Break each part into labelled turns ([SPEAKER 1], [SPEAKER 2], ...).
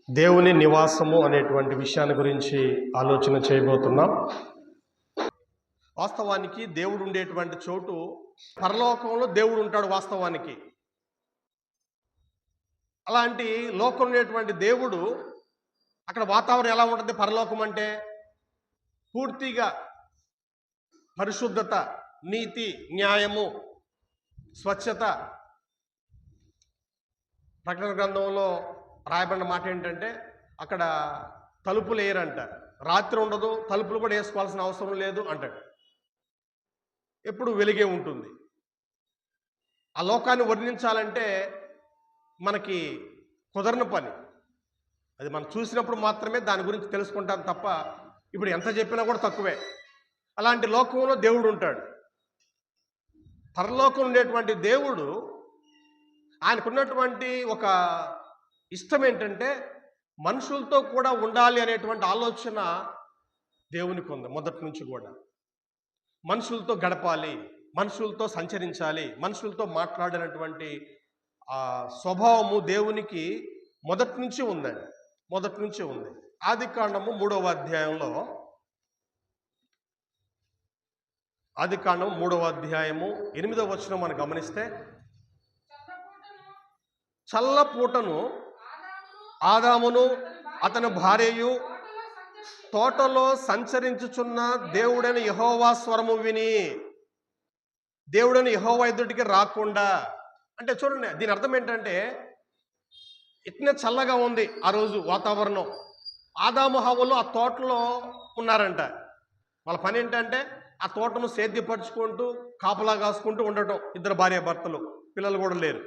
[SPEAKER 1] దేవుని నివాసము అనేటువంటి విషయాన్ని గురించి ఆలోచన చేయబోతున్నాం. వాస్తవానికి దేవుడు ఉండేటువంటి చోటు పరలోకంలో దేవుడు ఉంటాడు. వాస్తవానికి అలాంటి లోకం ఉండేటువంటి దేవుడు అక్కడ వాతావరణం ఎలా ఉంటుంది? పరలోకం అంటే పూర్తిగా పరిశుద్ధత, నీతి, న్యాయము, స్వచ్ఛత. ప్రకటన గ్రంథంలో రాయబడిన మాట ఏంటంటే అక్కడ తలుపులు వేయరంట, రాత్రి ఉండదు, తలుపులు కూడా వేసుకోవాల్సిన అవసరం లేదు అంటాడు. ఎప్పుడు వెలిగే ఉంటుంది. ఆ లోకాన్ని వర్ణించాలంటే మనకి కుదరని పని. అది మనం చూసినప్పుడు మాత్రమే దాని గురించి తెలుసుకుంటాం తప్ప ఇప్పుడు ఎంత చెప్పినా కూడా తక్కువే. అలాంటి లోకంలో దేవుడు ఉంటాడు. పరలోకం ఉండేటువంటి దేవుడు ఆయనకున్నటువంటి ఒక ఇష్టం ఏంటంటే మనుషులతో కూడా ఉండాలి అనేటువంటి ఆలోచన దేవునికి ఉంది. మొదటి నుంచి కూడా మనుషులతో గడపాలి, మనుషులతో సంచరించాలి, మనుషులతో మాట్లాడినటువంటి ఆ స్వభావము దేవునికి మొదటి నుంచి ఉందండి. మొదటి నుంచి ఉంది. ఆదికాండము 3వ అధ్యాయంలో, ఆదికాండం 3వ అధ్యాయము 8వ వచనం మనం గమనిస్తే, చల్లపూటను ఆదామును అతని భార్యయు తోటలో సంచరించుచున్న దేవుడైన యెహోవా స్వరము విని, దేవుడైన యెహోవా ఎదుటికి రాకుండా. అంటే చూడండి, దీని అర్థం ఏంటంటే ఇట్నే చల్లగా ఉంది ఆ రోజు వాతావరణం. ఆదాము హవ్వలు ఆ తోటలో ఉన్నారంట. వాళ్ళ పని ఏంటంటే ఆ తోటను సేద్యపరుచుకుంటూ కాపలా కాసుకుంటూ ఉండటం. ఇద్దరు భార్య భర్తలు, పిల్లలు కూడా లేరు.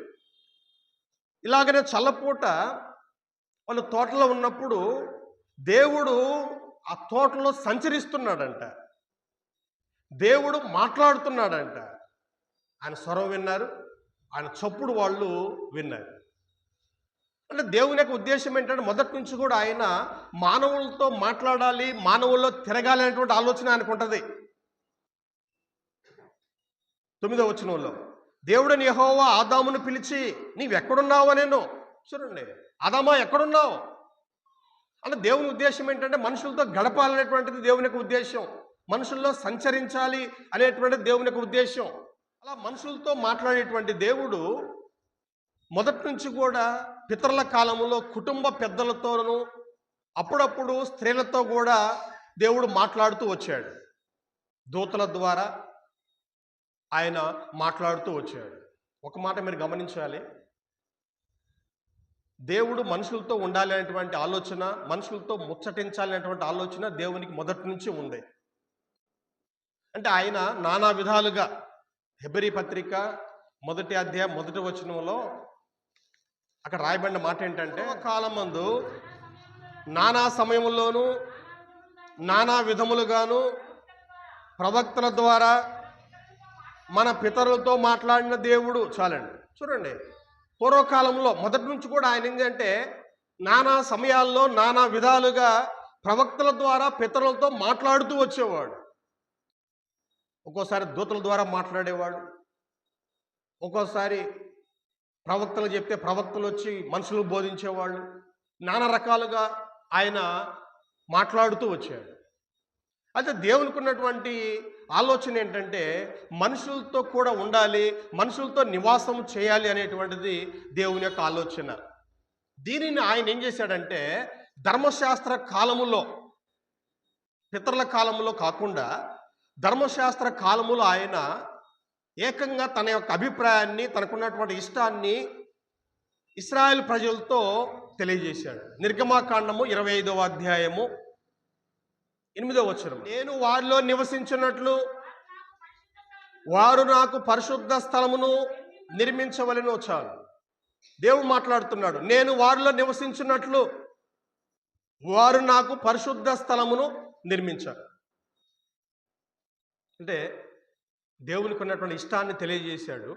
[SPEAKER 1] ఇలాగనే చల్లపూట వాళ్ళు తోటలో ఉన్నప్పుడు దేవుడు ఆ తోటలో సంచరిస్తున్నాడంట. దేవుడు మాట్లాడుతున్నాడంట. ఆయన స్వరం విన్నారు, ఆయన చప్పుడు వాళ్ళు విన్నారు. అంటే దేవుని యొక్క ఉద్దేశం ఏంటంటే మొదటి నుంచి కూడా ఆయన మానవులతో మాట్లాడాలి, మానవుల్లో తిరగాలి అనేటువంటి ఆలోచన ఆయనకు ఉంటుంది. 9వ వచనంలో దేవుడని యెహోవా ఆదామును పిలిచి, నీవెక్కడున్నావు నేను. చూడండి, ఆదామా ఎక్కడున్నావు అంటే దేవుని ఉద్దేశం ఏంటంటే మనుషులతో గడపాలనేటువంటిది దేవుని యొక్క ఉద్దేశం. మనుషుల్లో సంచరించాలి అనేటువంటిది దేవుని యొక్క ఉద్దేశం. అలా మనుషులతో మాట్లాడేటువంటి దేవుడు మొదటి నుంచి కూడా పితరుల కాలంలో కుటుంబ పెద్దలతోనూ అప్పుడప్పుడు స్త్రీలతో కూడా దేవుడు మాట్లాడుతూ వచ్చాడు. దూతల ద్వారా ఆయన మాట్లాడుతూ వచ్చాడు. ఒక మాట మీరు గమనించాలి, దేవుడు మనుషులతో ఉండాలి అనేటువంటి ఆలోచన, మనుషులతో ముచ్చటించాలి అనేటువంటి ఆలోచన దేవునికి మొదటి నుంచి ఉంది. అంటే ఆయన నానా విధాలుగా హెబ్రీ పత్రిక 1వ అధ్యాయం 1వ వచనంలో అక్కడ రాయబడిన మాట ఏంటంటే, కాలమందు నానా సమయంలోనూ నానా విధములుగాను ప్రవక్తల ద్వారా మన పితరులతో మాట్లాడిన దేవుడు. చాలండి. చూడండి, పూర్వకాలంలో మొదటి నుంచి కూడా ఆయన ఏంటంటే నానా సమయాల్లో నానా విధాలుగా ప్రవక్తల ద్వారా పితరులతో మాట్లాడుతూ వచ్చేవాడు. ఒక్కోసారి దూతల ద్వారా మాట్లాడేవాడు, ఒక్కోసారి ప్రవక్తలు చెప్తే ప్రవక్తలు వచ్చి మనుషులకు బోధించేవాళ్ళు. నానా రకాలుగా ఆయన మాట్లాడుతూ వచ్చాడు. అయితే దేవునికి ఉన్నటువంటి ఆలోచన ఏంటంటే మనుషులతో కూడా ఉండాలి, మనుషులతో నివాసం చేయాలి అనేటువంటిది దేవుని యొక్క ఆలోచన. దీనిని ఆయన ఏం చేశాడంటే ధర్మశాస్త్ర కాలములో, పితరుల కాలంలో కాకుండా ధర్మశాస్త్ర కాలములో ఆయన ఏకంగా తన యొక్క అభిప్రాయాన్ని, తనకున్నటువంటి ఇష్టాన్ని ఇశ్రాయేలు ప్రజలతో తెలియజేశాడు. నిర్గమాకాండము 25వ అధ్యాయము 8వ వచనం, నేను వారిలో నివసించినట్లు వారు నాకు పరిశుద్ధ స్థలమును నిర్మించవలెను. చాలు, దేవుడు మాట్లాడుతున్నాడు. నేను వారిలో నివసించినట్లు వారు నాకు పరిశుద్ధ స్థలమును నిర్మించారు. అంటే దేవునికి ఉన్నటువంటి ఇష్టాన్ని తెలియజేశాడు.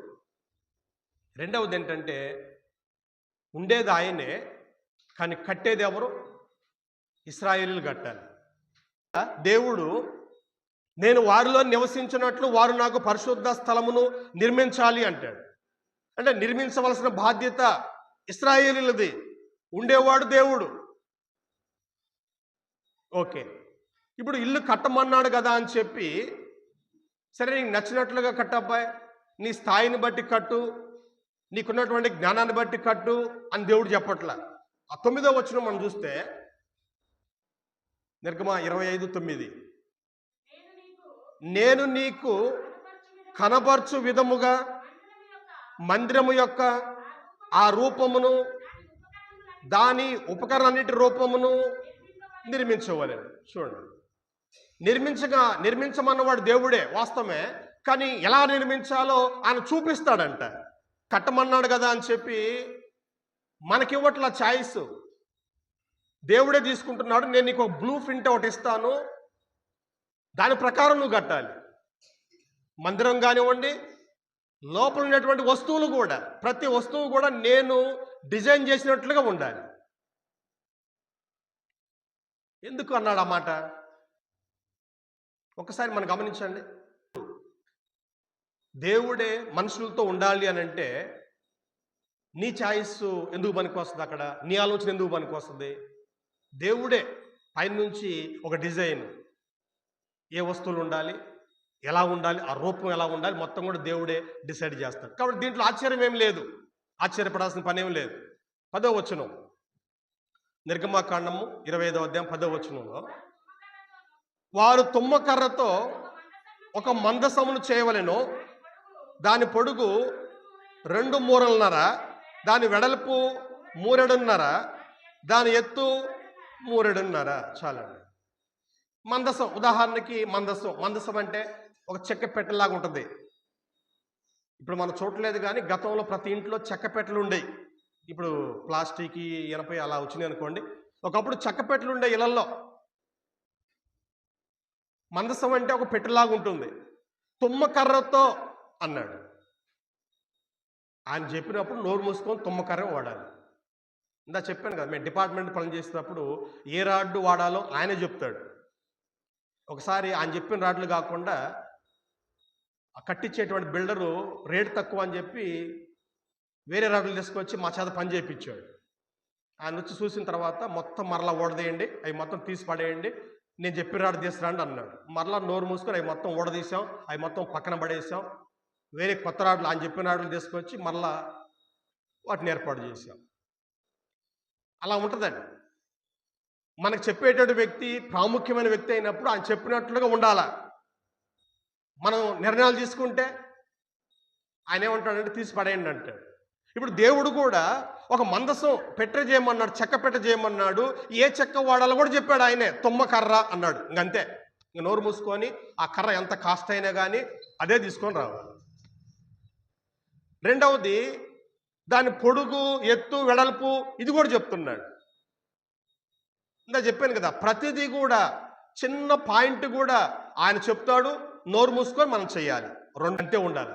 [SPEAKER 1] రెండవది ఏంటంటే ఉండేది ఆయనే, కానీ కట్టేది ఎవరు? ఇశ్రాయేలీయులు కట్టాలి. దేవుడు నేను వారిలో నివసించినట్లు వారు నాకు పరిశుద్ధ స్థలమును నిర్మించాలి అంటాడు. అంటే నిర్మించవలసిన బాధ్యత ఇశ్రాయేలీయులది. ఉండేవాడు దేవుడు, ఓకే. ఇప్పుడు ఇల్లు కట్టమన్నాడు కదా అని చెప్పి, సరే నీకు నచ్చినట్లుగా కట్టబ్బాయి, నీ స్థాయిని బట్టి కట్టు, నీకున్నటువంటి జ్ఞానాన్ని బట్టి కట్టు అని దేవుడు చెప్పట్లా. ఆ 9వ వచనం మనం చూస్తే నిర్గమ 25:9, నేను నీకు కనబర్చు విధముగా మందిరము యొక్క ఆ రూపమును దాని ఉపకరణన్నిటి రూపమును నిర్మించవలెను. చూడండి, నిర్మించమన్నవాడు దేవుడే వాస్తవమే, కానీ ఎలా నిర్మించాలో ఆయన చూపిస్తాడంట. కట్టమన్నాడు కదా అని చెప్పి మనకివ్వట్ల ఛాయిస్, దేవుడే తీసుకుంటున్నాడు. నేను నీకు ఒక బ్లూ ప్రింట్ ఒకటి ఇస్తాను, దాని ప్రకారం నువ్వు కట్టాలి. మందిరం కానివ్వండి, లోపల ఉన్నటువంటి వస్తువులు కూడా, ప్రతి వస్తువు కూడా నేను డిజైన్ చేసినట్లుగా ఉండాలి. ఎందుకు అన్నాడు ఆ మాట? ఒకసారి మనం గమనించండి. దేవుడే మనుషులతో ఉండాలి అని అంటే నీ ఛాయిస్ ఎందుకు పనికి వస్తుంది? అక్కడ నీ ఆలోచన ఎందుకు పనికి వస్తుంది? దేవుడే పైనుంచి ఒక డిజైన్, ఏ వస్తువులు ఉండాలి, ఎలా ఉండాలి, ఆ రూపం ఎలా ఉండాలి, మొత్తం కూడా దేవుడే డిసైడ్ చేస్తాడు. కాబట్టి దీంట్లో ఆశ్చర్యం ఏం లేదు, ఆశ్చర్యపడాల్సిన పని ఏం లేదు. 10వ వచనం, నిర్గమాకాండము 25వ అధ్యాయం 10వ వచనంలో, వారు తుమ్మకర్రతో ఒక మందసమును చేయవలెను, దాని పొడుగు 2 మూరలున్నర, దాని వెడల్పు 3.5, దాని ఎత్తు 3.5. చాలండి. మందసం, ఉదాహరణకి మందసం అంటే ఒక చెక్క పెట్టెలాగా ఉంటుంది. ఇప్పుడు మనం చూడలేదు కానీ గతంలో ప్రతి ఇంట్లో చెక్క పెట్టెలు ఉండేవి. ఇప్పుడు ప్లాస్టిక్, ఇనప అలా వచ్చినాయి అనుకోండి. ఒకప్పుడు చెక్క పెట్టెలు ఉండే ఇళ్లలో. మందసం అంటే ఒక పెట్టెలాగా ఉంటుంది. తుమ్మకర్రతో అన్నాడు. ఆయన చెప్పినప్పుడు నోరు మూసుకొని తుమ్మకర్ర వాడాలి. ఇందా చెప్పాను కదా, మేము డిపార్ట్మెంట్ పని చేసేటప్పుడు ఏ రాడ్డు వాడాలో ఆయనే చెప్తాడు. ఒకసారి ఆయన చెప్పిన రాడ్లు కాకుండా కట్టించేటువంటి బిల్డరు రేటు తక్కువ అని చెప్పి వేరే రాడ్లు తీసుకొచ్చి మా చేత పని చేయించాడు. ఆయన వచ్చి చూసిన తర్వాత మొత్తం మరలా ఓడదేయండి, అవి మొత్తం తీసి పడేయండి, నేను చెప్పిన రాడు తీసుకురండి అన్నాడు. మరలా నోరు మూసుకొని అవి మొత్తం ఓడదీసాం, అవి మొత్తం పక్కన పడేసాం. వేరే కొత్త రాడ్లు, ఆయన చెప్పిన రాడ్లు తీసుకొచ్చి మరలా వాటిని ఏర్పాటు చేసాం. అలా ఉంటుందండి. మనకు చెప్పేటువంటి వ్యక్తి ప్రాముఖ్యమైన వ్యక్తి అయినప్పుడు ఆయన చెప్పినట్లుగా ఉండాలా. మనం నిర్ణయాలు తీసుకుంటే ఆయన ఏమంటాడంటే తీసి పడేయండి అంటాడు. ఇప్పుడు దేవుడు కూడా ఒక మందసం పెట్టె చేయమన్నాడు, చెక్క పెట్టె చేయమన్నాడు. ఏ చెక్క వాడాలో కూడా చెప్పాడు ఆయనే. తుమ్మ కర్ర అన్నాడు. ఇంకంతే, ఇంక నోరు మూసుకొని ఆ కర్ర ఎంత కాస్ట్ అయినా కానీ అదే తీసుకొని రావాలి. రెండవది, దాని పొడుగు, ఎత్తు, వెడల్పు ఇది కూడా చెప్తున్నాడు. ఇందా చెప్పాను కదా, ప్రతిదీ కూడా చిన్న పాయింట్ కూడా ఆయన చెప్తాడు. నోరు మూసుకొని మనం చెయ్యాలి. 2 అంతే ఉండాలి,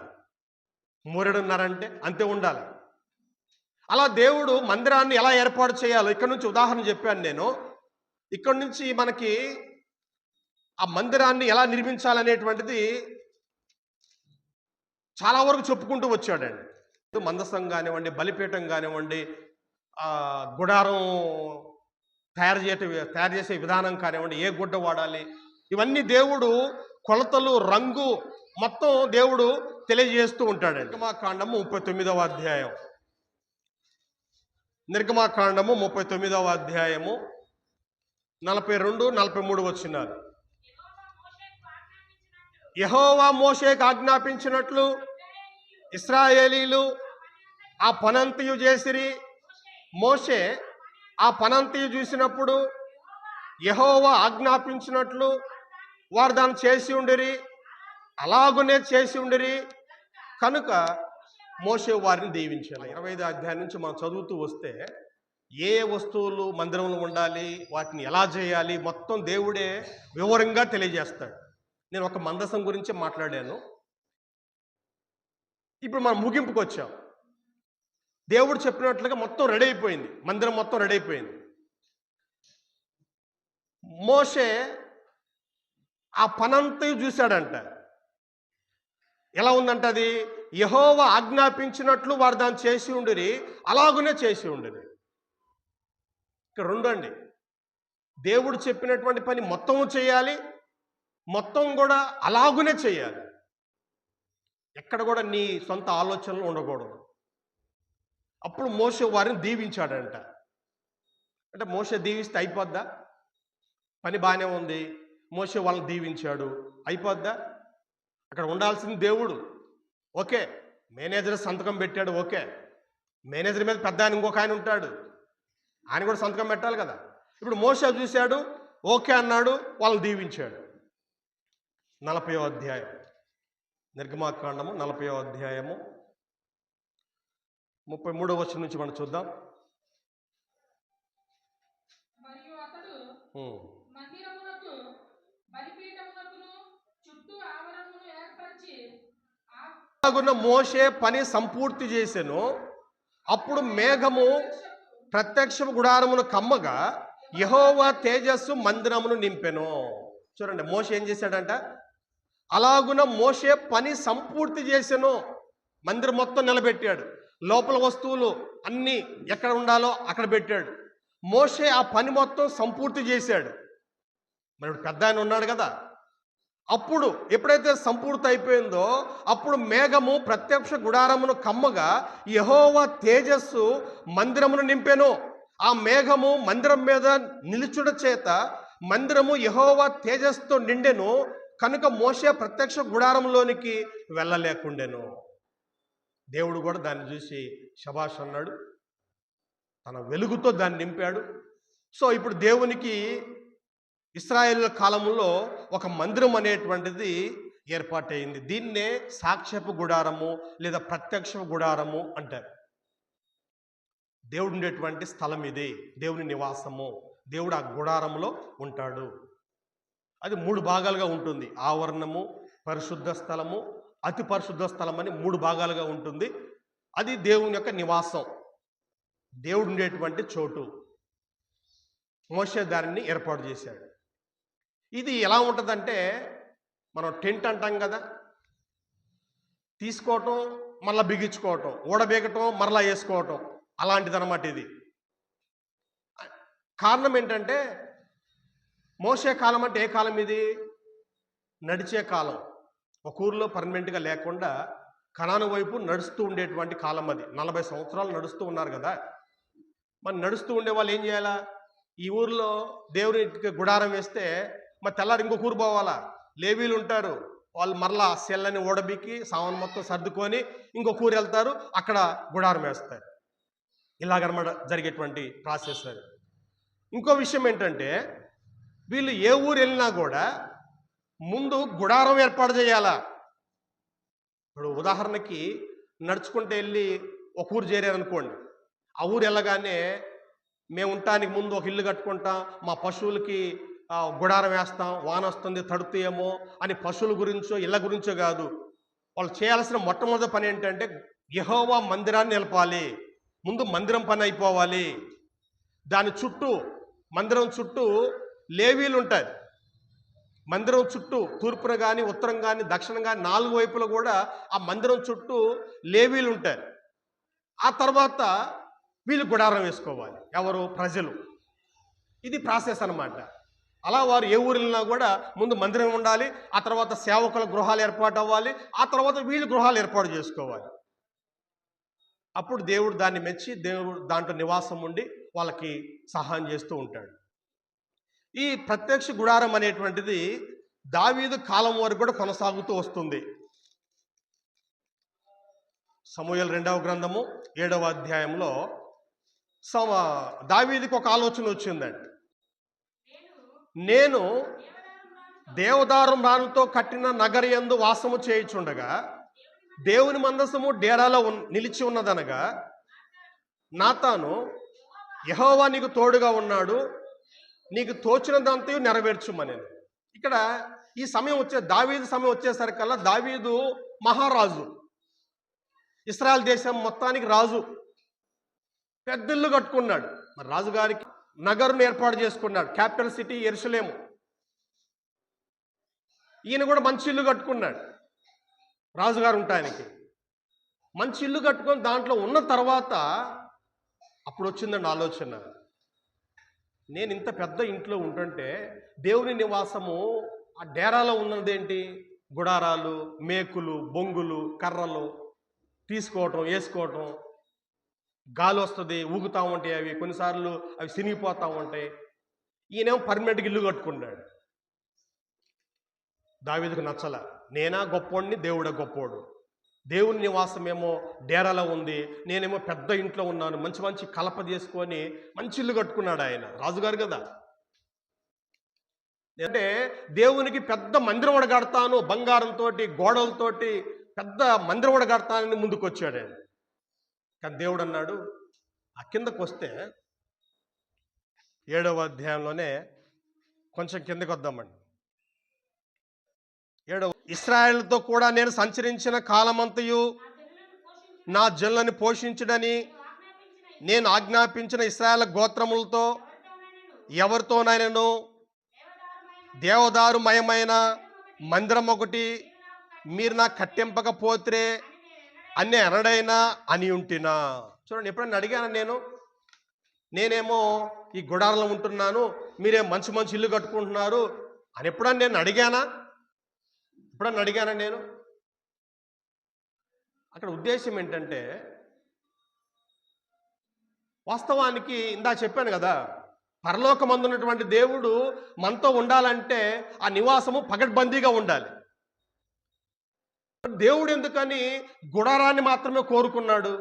[SPEAKER 1] 3.5 అంటే అంతే ఉండాలి. అలా దేవుడు మందిరాన్ని ఎలా ఏర్పాటు చేయాలో ఇక్కడ నుంచి ఉదాహరణ చెప్పాను నేను. ఇక్కడ నుంచి మనకి ఆ మందిరాన్ని ఎలా నిర్మించాలనేటువంటిది చాలా వరకు చెప్పుకుంటూ వచ్చాడండి. మందసం కానివ్వండి, బలిపీఠం కానివ్వండి, గుడారం తయారు చేసే విధానం కానివ్వండి, ఏ గుడ్డ వాడాలి, ఇవన్నీ దేవుడు కొలతలు, రంగు మొత్తం దేవుడు తెలియజేస్తూ ఉంటాడండి. నిర్గమాకాండము 39వ అధ్యాయం, నిర్గమాకాండము 39వ అధ్యాయము 42, 43 వచనాలు. యెహోవా మోషేకు ఆజ్ఞాపించినట్లు ఇశ్రాయేలీలు ఆ పనంతయు చేసిరి. మోషే ఆ పనంతయు చూసినప్పుడు యెహోవా ఆజ్ఞాపించినట్లు వారు దాన్ని చేసి ఉండిరి, అలాగునే చేసి ఉండిరి కనుక మోషే వారిని దీవించాలి. 25వ అధ్యాయం నుంచి మనం చదువుతూ వస్తే ఏ వస్తువులు మందిరంలో ఉండాలి, వాటిని ఎలా చేయాలి, మొత్తం దేవుడే వివరంగా తెలియజేస్తాడు. నేను ఒక మందసం గురించి మాట్లాడాను. ఇప్పుడు మనం ముగింపుకు వచ్చాం. దేవుడు చెప్పినట్లుగా మొత్తం రెడీ అయిపోయింది, మందిరం మొత్తం రెడీ అయిపోయింది. మోషే ఆ పనంతా చూశాడంట. ఎలా ఉందంట అది? యెహోవా ఆజ్ఞాపించినట్లు వారు దాన్ని చేసి ఉండిరి, అలాగునే చేసి ఉండిరి. ఇక్కడ 2 అండి. దేవుడు చెప్పినటువంటి పని మొత్తము చేయాలి, మొత్తం కూడా అలాగునే చేయాలి. ఎక్కడ కూడా నీ సొంత ఆలోచనలు ఉండకూడదు. అప్పుడు మోషే వారిని దీవించాడంట. అంటే మోషే దీవిస్తే అయిపోద్దా? పని బాగానే ఉంది, మోషే వాళ్ళని దీవించాడు, అయిపోద్దా? అక్కడ ఉండాల్సింది దేవుడు. ఓకే, మేనేజర్ సంతకం పెట్టాడు, ఓకే, మేనేజర్ మీద పెద్ద ఆయన ఇంకొక ఆయన ఉంటాడు, ఆయన కూడా సంతకం పెట్టాలి కదా. ఇప్పుడు మోషే చూశాడు, ఓకే అన్నాడు, వాళ్ళని దీవించాడు. 40వ అధ్యాయం, నిర్గమాకాండము 40వ అధ్యాయము 33వ వచనం నుంచి మనం చూద్దాం.
[SPEAKER 2] మరియు అతడు మందిరమునకు బలిపీఠమునకును చుట్టూ ఆవరణమును ఏర్పరిచి
[SPEAKER 1] మోషే పని సంపూర్తి చేసెను. అప్పుడు మేఘము ప్రత్యక్ష గుడారమును కమ్మగా యెహోవా తేజస్సు మందిరమును నింపెను. చూడండి, మోషే ఏం చేశాడంట? అలాగున మోషే పని సంపూర్తి చేసెను. మందిరం మొత్తం నిలబెట్టాడు, లోపల వస్తువులు అన్నీ ఎక్కడ ఉండాలో అక్కడ పెట్టాడు. మోషే ఆ పని మొత్తం సంపూర్తి చేశాడు. మరి పెద్ద ఆయన ఉన్నాడు కదా. అప్పుడు ఎప్పుడైతే సంపూర్తి అయిపోయిందో అప్పుడు మేఘము ప్రత్యక్ష గుడారమును కమ్మగా యెహోవా తేజస్సు మందిరమును నింపెను. ఆ మేఘము మందిరం మీద నిలుచుట చేత మందిరము యెహోవా తేజస్సుతో నిండెను. కనుక మోషే ప్రత్యక్ష గుడారంలోనికి వెళ్ళలేకుండెను. దేవుడు కూడా దాన్ని చూసి శబాష్ అన్నాడు, తన వెలుగుతో దాన్ని నింపాడు. సో ఇప్పుడు దేవునికి ఇశ్రాయేలు కాలంలో ఒక మందిరం అనేటువంటిది ఏర్పాటైంది. దీన్నే సాక్ష్యపు గుడారము లేదా ప్రత్యక్ష గుడారము అంటారు. దేవుడు ఉండేటువంటి స్థలం ఇది, దేవుని నివాసము. దేవుడు ఆ గుడారంలో ఉంటాడు. అది 3 భాగాలుగా ఉంటుంది. ఆవరణము, పరిశుద్ధ స్థలము, అతి పరిశుద్ధ స్థలం అని 3 భాగాలుగా ఉంటుంది. అది దేవుని యొక్క నివాసం, దేవుడు ఉండేటువంటి చోటు. మోషే దానిని ఏర్పాటు చేశాడు. ఇది ఎలా ఉంటుందంటే, మనం టెంట్ అంటాం కదా, తీసుకోవటం మరలా బిగించుకోవటం, ఊడబీగటం మరలా వేసుకోవటం, అలాంటిదన్నమాట ఇది. కారణం ఏంటంటే, మోషే కాలం అంటే ఏ కాలం ఇది? నడిచే కాలం. ఒక ఊరిలో పర్మనెంట్గా లేకుండా కనాను వైపు నడుస్తూ ఉండేటువంటి కాలం అది. 40 సంవత్సరాలు నడుస్తూ ఉన్నారు కదా. మరి నడుస్తూ ఉండే వాళ్ళు ఏం చేయాలా? ఈ ఊరిలో దేవునికి గుడారం వేస్తే మరి తెల్లారి ఇంకొక ఊరు పోవాలా. లేవీలు ఉంటారు, వాళ్ళు మరలా సెల్లని ఓడబిక్కి సామాను మొత్తం సర్దుకొని ఇంకొక ఊరు వెళ్తారు, అక్కడ గుడారం వేస్తారు. ఇలాగనమాట జరిగేటువంటి ప్రాసెస్ అది. ఇంకో విషయం ఏంటంటే, వీళ్ళు ఏ ఊరు వెళ్ళినా కూడా ముందు గుడారం ఏర్పాటు చేయాలా. ఇప్పుడు ఉదాహరణకి నడుచుకుంటూ వెళ్ళి ఒక ఊరు చేరారనుకోండి, ఆ ఊరు వెళ్ళగానే మేము ఉండటానికి ముందు ఒక ఇల్లు కట్టుకుంటాం, మా పశువులకి గుడారం వేస్తాం, వాన వస్తుంది తడుతాయేమో అని పశువుల గురించో ఇళ్ళ గురించో కాదు. వాళ్ళు చేయాల్సిన మొట్టమొదటి పని ఏంటంటే యెహోవా మందిరాన్ని నిలపాలి. ముందు మందిరం పని అయిపోవాలి. దాని చుట్టూ, మందిరం చుట్టూ లేవీలు ఉంటారు. మందిరం చుట్టూ తూర్పున కానీ ఉత్తరం కానీ దక్షిణం కానీ 4 వైపులు కూడా ఆ మందిరం చుట్టూ లేవీలు ఉంటారు. ఆ తర్వాత వీళ్ళు గుడారం వేసుకోవాలి. ఎవరు? ప్రజలు. ఇది ప్రాసెస్ అన్నమాట. అలా వారు ఏ ఊరు వెళ్ళినా కూడా ముందు మందిరం ఉండాలి, ఆ తర్వాత సేవకుల గృహాలు ఏర్పాటు అవ్వాలి, ఆ తర్వాత వీళ్ళు గృహాలు ఏర్పాటు చేసుకోవాలి. అప్పుడు దేవుడు దాన్ని మెచ్చి దేవుడు దాంట్లో నివాసం ఉండి వాళ్ళకి సహాయం చేస్తూ ఉంటాడు. ఈ ప్రత్యక్ష గుడారం అనేటువంటిది దావీదు కాలం వరకు కూడా కొనసాగుతూ వస్తుంది. సమూయేలు 2వ గ్రంథము 7వ అధ్యాయంలో దావీదుకి ఒక ఆలోచన వచ్చిందండి. నేను దేవదారు రాళ్ళతో కట్టిన నగరి యందు వాసము చేయుచుండగా దేవుని మందసము డేరాలో నిలిచి ఉన్నదనగా నాతాను, యెహోవా నీకు తోడుగా ఉన్నాడు, నీకు తోచినదంతయు నెరవేర్చుమని. ఇక్కడ ఈ సమయం దావీదు సమయం వచ్చేసరికల్లా దావీదు మహారాజు, ఇశ్రాయేల్ దేశం మొత్తానికి రాజు. పెద్ద ఇల్లు కట్టుకున్నాడు. మరి రాజుగారికి నగరును ఏర్పాటు చేసుకున్నాడు, క్యాపిటల్ సిటీ యెరూషలేము. ఈయన కూడా మంచి ఇల్లు కట్టుకున్నాడు రాజుగారు ఉండటానికి. మంచి ఇల్లు కట్టుకొని దాంట్లో ఉన్న తర్వాత అప్పుడు వచ్చిందండి ఆలోచన, నేను ఇంత పెద్ద ఇంట్లో ఉంటుంటే దేవుని నివాసము ఆ డేరాలో ఉన్నదేంటి? గుడారాలు, మేకులు, బొంగులు, కర్రలు తీసుకోవటం, వేసుకోవటం, గాలి వస్తుంది, ఊగుతూ ఉంటాయి, అవి కొన్నిసార్లు అవి సినిగిపోతూ ఉంటాయి. ఈయనేమో పర్మనెంట్గా ఇల్లు కట్టుకున్నాడు. దావీదుకు నచ్చల. నేనా గొప్పోడిని, దేవుడే గొప్పోడు. దేవుని నివాసం ఏమో డేరాలో ఉంది, నేనేమో పెద్ద ఇంట్లో ఉన్నాను. మంచి మంచి కలప చేసుకొని మంచి ఇల్లు కట్టుకున్నాడు ఆయన, రాజుగారు కదా. అంటే దేవునికి పెద్ద మందిరం కూడా కడతాను, బంగారంతో గోడలతోటి పెద్ద మందిరం కూడా కడతానని ముందుకు వచ్చాడు ఆయన. కానీ దేవుడు అన్నాడు, ఆ కిందకు వస్తే 7వ అధ్యాయంలోనే కొంచెం కిందకు వద్దామండి. 7వ, ఇశ్రాయేలుతో కూడా నేను సంచరించిన కాలమంతయు నా జనులను పోషించుడని నేను ఆజ్ఞాపించిన ఇశ్రాయేల్ గోత్రములతో ఎవరితోనైనను దేవదారు మయమైన మందిరం ఒకటి మీరు నాకు కట్టింపకపోతే అన్నీ అనడైనా అని ఉంటినా. చూడండి, ఎప్పుడైనా అడిగాను నేనేమో ఈ గుడారంలో ఉంటున్నాను, మీరేం మంచి మంచి ఇల్లు కట్టుకుంటున్నారు అని ఎప్పుడన్నా నేను అడిగానా? నేను అక్కడ ఉద్దేశం ఏంటంటే, వాస్తవానికి ఇందా చెప్పాను కదా, పరలోకమందున్నటువంటి దేవుడు మనతో ఉండాలంటే ఆ నివాసము పగడ్బందీగా ఉండాలి. దేవుడు ఎందుకని గుడారాన్ని మాత్రమే కోరుకున్నాడు?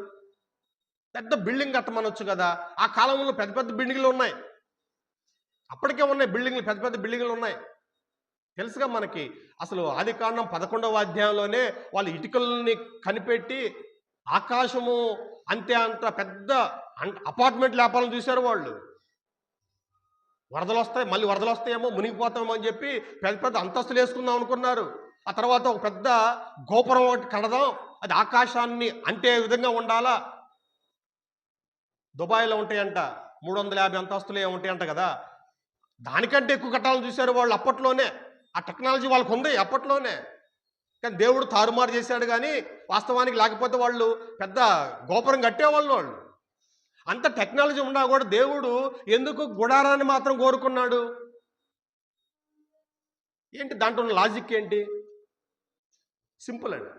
[SPEAKER 1] పెద్ద బిల్డింగ్ కట్టమనొచ్చు కదా. ఆ కాలంలో పెద్ద పెద్ద బిల్డింగ్లు ఉన్నాయి, అప్పటికే ఉన్నాయి బిల్డింగ్లు, పెద్ద పెద్ద బిల్డింగ్లు ఉన్నాయి. తెలుసుగా మనకి. అసలు ఆదికాండం 11వ అధ్యాయంలోనే వాళ్ళు ఇటుకల్ని కనిపెట్టి ఆకాశము అంత పెద్ద అపార్ట్మెంట్ లేపాలని చూశారు వాళ్ళు. వరదలు వస్తాయి, మళ్ళీ వరదలు వస్తాయేమో, మునిగిపోతామో అని చెప్పి పెద్ద పెద్ద అంతస్తులు వేసుకుందాం అనుకున్నారు. ఆ తర్వాత ఒక పెద్ద గోపురం ఒకటి కడదాం, అది ఆకాశాన్ని అంటే విధంగా ఉండాలా. దుబాయ్లో ఉంటాయంట 350 అంతస్తులు ఉంటాయంట కదా, దానికంటే ఎక్కువ కట్టాలని చూశారు వాళ్ళు అప్పట్లోనే. ఆ టెక్నాలజీ వాళ్ళకు ఉంది అప్పట్లోనే. కానీ దేవుడు తారుమారు చేశాడు. కానీ వాస్తవానికి లేకపోతే వాళ్ళు పెద్ద గోపురం కట్టేవాళ్ళు. వాళ్ళు అంత టెక్నాలజీ ఉన్నా కూడా దేవుడు ఎందుకు గుడారాన్ని మాత్రం కోరుకున్నాడు? ఏంటి దాంట్లో ఉన్న లాజిక్ ఏంటి? సింపుల్ అండి.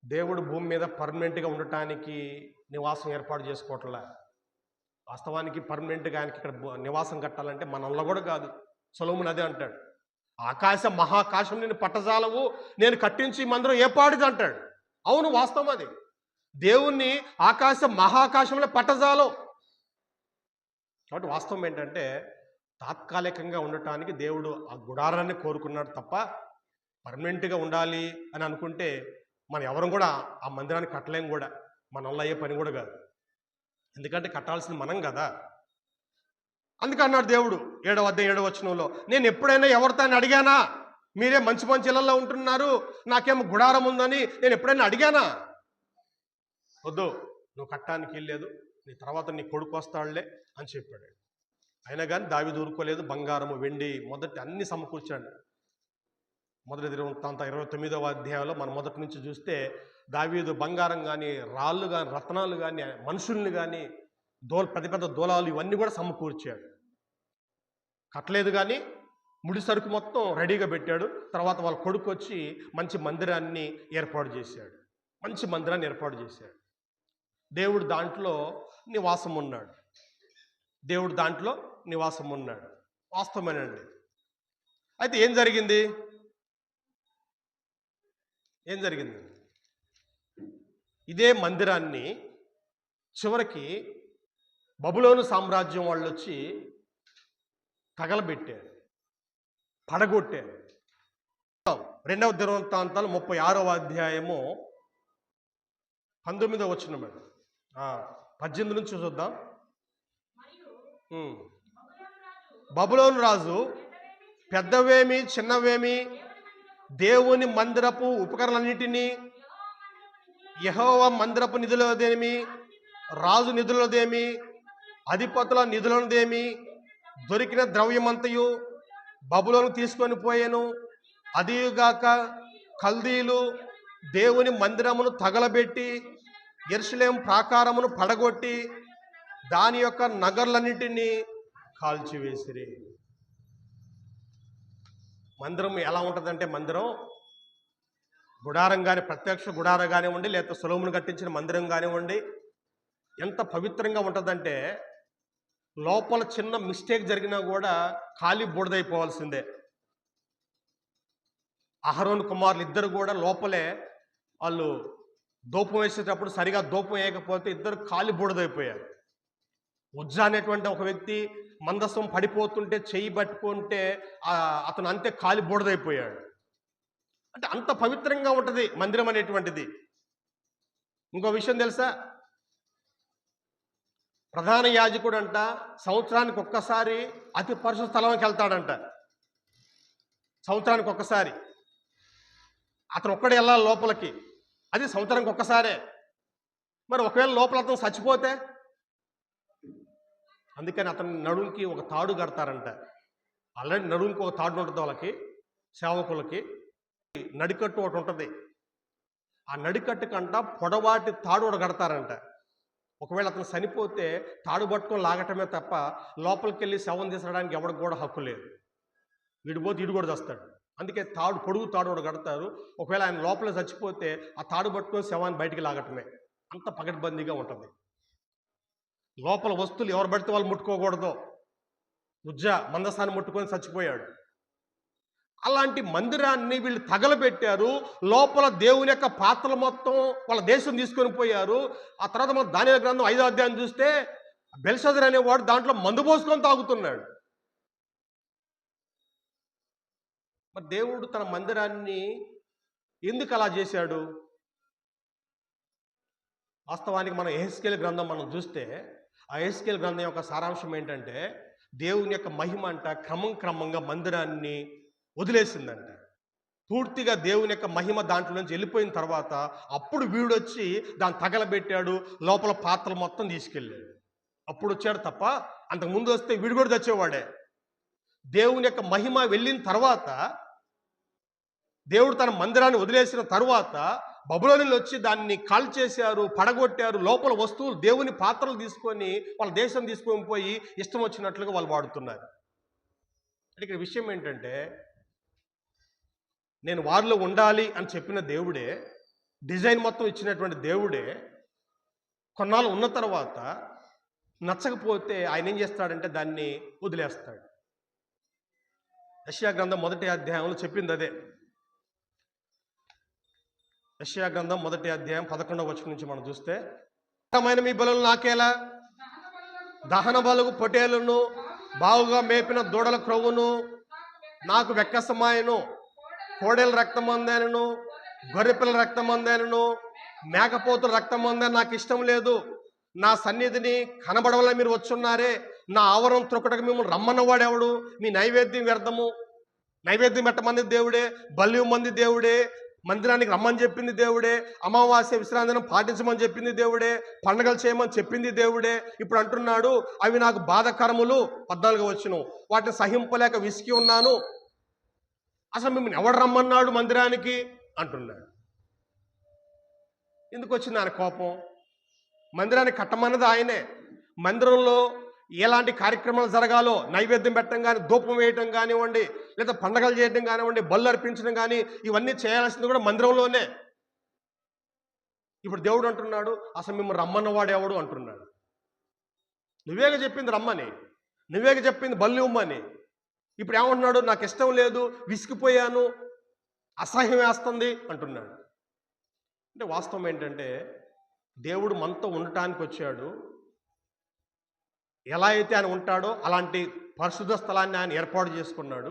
[SPEAKER 1] దేవుడు భూమి మీద పర్మనెంట్గా ఉండటానికి నివాసం ఏర్పాటు చేసుకోవట్లే. వాస్తవానికి పర్మనెంట్గా ఆయనకి ఇక్కడ నివాసం కట్టాలంటే మనంలో కూడా కాదు. సొలొమోను అదే అంటాడు, ఆకాశం మహాకాశం నేను పట్టజాలవు, నేను కట్టించి మందిరం ఏపాడిది అంటాడు. అవును, వాస్తవం అది. దేవుణ్ణి ఆకాశం మహాకాశంలో పట్టజాలం. కాబట్టి వాస్తవం ఏంటంటే తాత్కాలికంగా ఉండటానికి దేవుడు ఆ గుడారాన్ని కోరుకున్నాడు తప్ప పర్మనెంట్గా ఉండాలి అని అనుకుంటే మనం ఎవరం కూడా ఆ మందిరాన్ని కట్టలేం కూడా. మన వల్ల అయ్యే పని కూడా కాదు. ఎందుకంటే కట్టాల్సింది మనం కదా. అందుకన్నాడు దేవుడు 7వ అధ్యాయం 7వ వచనంలో, నేను ఎప్పుడైనా ఎవరితో అడిగానా? మీరే మంచి మంచి ఇళ్లలో ఉంటున్నారు, నాకేమో గుడారం ఉందని నేను ఎప్పుడైనా అడిగానా? వద్దు, నువ్వు కట్టడానికి వెళ్ళలేదు, నీ తర్వాత నీ కొడుకు వస్తాడులే అని చెప్పాడు. అయినా కానీ దావీదు ఊరుకోలేదు. బంగారము, వెండి, మొదటి అన్ని సమకూర్చాడు. మొదటి దినవృత్తాంతం 29వ అధ్యాయంలో మనం మొదటి నుంచి చూస్తే దావీదు బంగారం కానీ, రాళ్ళు కానీ, రత్నాలు కానీ, మనుషుల్ని కానీ, పెద్ద పెద్ద దూలాలు ఇవన్నీ కూడా సమకూర్చాడు. కట్టలేదు కానీ ముడి సరుకు మొత్తం రెడీగా పెట్టాడు. తర్వాత వాళ్ళ కొడుకు వచ్చి మంచి మందిరాన్ని ఏర్పాటు చేశాడు. దేవుడు దాంట్లో నివాసం ఉన్నాడు. వాస్తవమేనండి. అయితే ఏం జరిగింది? ఇదే మందిరాన్ని చివరికి బబులోను సామ్రాజ్యం వాళ్ళు వచ్చి తగలబెట్టారు, పడగొట్టారు. 2వ దినవృత్తాంతాలు 36వ అధ్యాయము 19వ వచనం మేడం, 18 నుంచి చూద్దాం. బబులోను రాజు పెద్దవేమి చిన్నవేమి దేవుని మందిరపు ఉపకరణలన్నిటినీ, యెహోవా మందిరపు నిధులదేమి, రాజు నిధులదేమి, అధిపతుల నిధులదేమి, దొరికిన ద్రవ్యమంతయు బబులోను తీసుకొని పోయాను. అదిగాక కల్దీలు దేవుని మందిరమును తగలబెట్టి యెరూషలేము ప్రాకారమును పడగొట్టి దాని యొక్క నగర్లన్నింటినీ కాల్చివేసిరి. మందిరం ఎలా ఉంటుందంటే, మందిరం గుడారం కానీ, ప్రత్యక్ష గుడారం కానివ్వండి, లేకపోతే సొలొమోను కట్టించిన మందిరం కానివ్వండి, ఎంత పవిత్రంగా ఉంటుందంటే లోపల చిన్న మిస్టేక్ జరిగినా కూడా ఖాళీ బూడిదైపోవాల్సిందే. అహరోను కుమారులు ఇద్దరు కూడా లోపలే వాళ్ళు ధూపం వేసేటప్పుడు సరిగా ధూపం వేయకపోతే ఇద్దరు కాలి బూడిదైపోయారు. ఉజ్జా అనేటువంటి ఒక వ్యక్తి మందసం పడిపోతుంటే చెయ్యి పట్టుకుంటే అతను అంతే కాలి బూడిదైపోయాడు. అంటే అంత పవిత్రంగా ఉంటుంది మందిరం అనేటువంటిది. ఇంకో విషయం తెలుసా, ప్రధాన యాజకుడు అంట సంవత్సరానికి ఒక్కసారి అతి పరిశుద్ధ స్థలంకి వెళ్తాడంట. సంవత్సరానికి ఒక్కసారి అతను ఒక్కడే వెళ్ళాలి లోపలికి, అది సంవత్సరానికి ఒక్కసారే. మరి ఒకవేళ లోపల అతను చచ్చిపోతే, అందుకని అతని నడుంకి ఒక తాడు కడతారంట. ఆల్రెడీ నడుంకి ఒక తాడు ఉంటుంది వాళ్ళకి, సేవకులకి. నడికట్టు ఒకటి ఉంటుంది, ఆ నడికట్టు కంట పొడవాటి తాడు ఒకటి కడతారంట. ఒకవేళ అతను చనిపోతే తాడు పట్టుకొని లాగటమే తప్ప లోపలికి వెళ్ళి శవం తీసుకురావడానికి ఎవరికి కూడా హక్కు లేదు. వీడిపోతే వీడు కూడా చేస్తాడు. అందుకే తాడు, పొడుగు తాడు ఒకటి కడతారు. ఒకవేళ ఆయన లోపల చచ్చిపోతే ఆ తాడు పట్టుకొని శవాన్ని బయటికి లాగటమే. అంత పకడ్బందీగా ఉంటుంది. లోపల వస్తువులు ఎవరు పడితే వాళ్ళు ముట్టుకోకూడదు. ఉజ్జా మందసాన్ని ముట్టుకొని చచ్చిపోయాడు. అలాంటి మందిరాన్ని వీళ్ళు తగలబెట్టారు. లోపల దేవుని యొక్క పాత్రలు మొత్తం వాళ్ళ దేశం తీసుకొని పోయారు. ఆ తర్వాత మనం దానియేలు గ్రంథం 5వ అధ్యాయం చూస్తే బెల్షాజర్ అనేవాడు దాంట్లో మందు పోసుకొని తాగుతున్నాడు. మరి దేవుడు తన మందిరాన్ని ఎందుకు అలా చేశాడు? వాస్తవానికి మనం యెహెజ్కేలు గ్రంథం మనం చూస్తే ఆ యెహెజ్కేలు గ్రంథం యొక్క సారాంశం ఏంటంటే, దేవుని యొక్క మహిమ అంట క్రమంగా మందిరాన్ని వదిలేసిందంట. పూర్తిగా దేవుని యొక్క మహిమ దాంట్లో నుంచి వెళ్ళిపోయిన తర్వాత అప్పుడు వీడొచ్చి దాన్ని తగలబెట్టాడు, లోపల పాత్రలు మొత్తం తీసుకెళ్ళాడు. అప్పుడు వచ్చాడు తప్ప అంతకుముందు వస్తే వీడు కూడా తెచ్చేవాడే. దేవుని యొక్క మహిమ వెళ్ళిన తర్వాత, దేవుడు తన మందిరాన్ని వదిలేసిన తర్వాత బబులోనీలు వచ్చి దాన్ని కాల్చేశారు, పడగొట్టారు. లోపల వస్తువులు, దేవుని పాత్రలు తీసుకొని వాళ్ళ దేశం తీసుకొని పోయి ఇష్టం వచ్చినట్లుగా వాళ్ళు వాడుతున్నారు. అంటే ఇక్కడ విషయం ఏంటంటే, నేను వారిలో ఉండాలి అని చెప్పిన దేవుడే, డిజైన్ మొత్తం ఇచ్చినటువంటి దేవుడే కొన్నాళ్ళు ఉన్న తర్వాత నచ్చకపోతే ఆయన ఏం చేస్తాడంటే దాన్ని వదిలేస్తాడు. యెషయా గ్రంథం 1వ అధ్యాయంలో చెప్పింది అదే. యెషయా గ్రంథం 1వ అధ్యాయం 11వ వచనం నుంచి మనం చూస్తే, మీ బలులు నాకేలా, దహన బలుగు పొటేలును, బావుగా మేపిన దూడల క్రొవ్వును నాకు వెక్కసమాయను. కోడెల రక్తం అందేనను, గొర్రెపిల్ల రక్తం అందేనను, మేకపోతుల రక్తం అందని నాకు ఇష్టం లేదు. నా సన్నిధిని కనబడవలని మీరు వచ్చున్నారే, నా ఆవరణ త్రొక్కటకు మిమ్మల్ని రమ్మన్నవాడెవడు? మీ నైవేద్యం వ్యర్థము. నైవేద్యం పెట్టమంది దేవుడే, బలి మంది దేవుడే, మందిరానికి రమ్మని చెప్పింది దేవుడే, అమావాస్య విశ్రాంతిని పాటించమని చెప్పింది దేవుడే, పండగలు చేయమని చెప్పింది దేవుడే. ఇప్పుడు అంటున్నాడు అవి నాకు బాధకరములు. 14వ వచనం, వాటిని సహింపలేక విసికి ఉన్నాను. అసలు మిమ్మల్ని ఎవడు రమ్మన్నాడు మందిరానికి అంటున్నాడు. ఎందుకు వచ్చింది ఆయన కోపం? మందిరాన్ని కట్టమన్నది ఆయనే. మందిరంలో ఎలాంటి కార్యక్రమాలు జరగాలో, నైవేద్యం పెట్టడం కానీ, ధూపం వేయటం కానివ్వండి, లేదా పండగలు చేయడం కానివ్వండి, బళ్ళు అర్పించడం కానీ, ఇవన్నీ చేయాల్సింది కూడా మందిరంలోనే. ఇప్పుడు దేవుడు అంటున్నాడు అసలు మిమ్మల్ని రమ్మన్నవాడు ఎవడు అంటున్నాడు. నువ్వేగా చెప్పింది రమ్మని, నువ్వేగా చెప్పింది బళ్ళు ఇవ్వమని. ఇప్పుడు ఏమంటున్నాడు? నాకు ఇష్టం లేదు, విసిగిపోయాను, అసహ్యం వేస్తుంది అంటున్నాడు. అంటే వాస్తవం ఏంటంటే, దేవుడు మనతో ఉండటానికి వచ్చాడు. ఎలా అయితే ఆయన ఉంటాడో అలాంటి పరిశుద్ధ స్థలాన్ని ఆయన ఏర్పాటు చేసుకున్నాడు.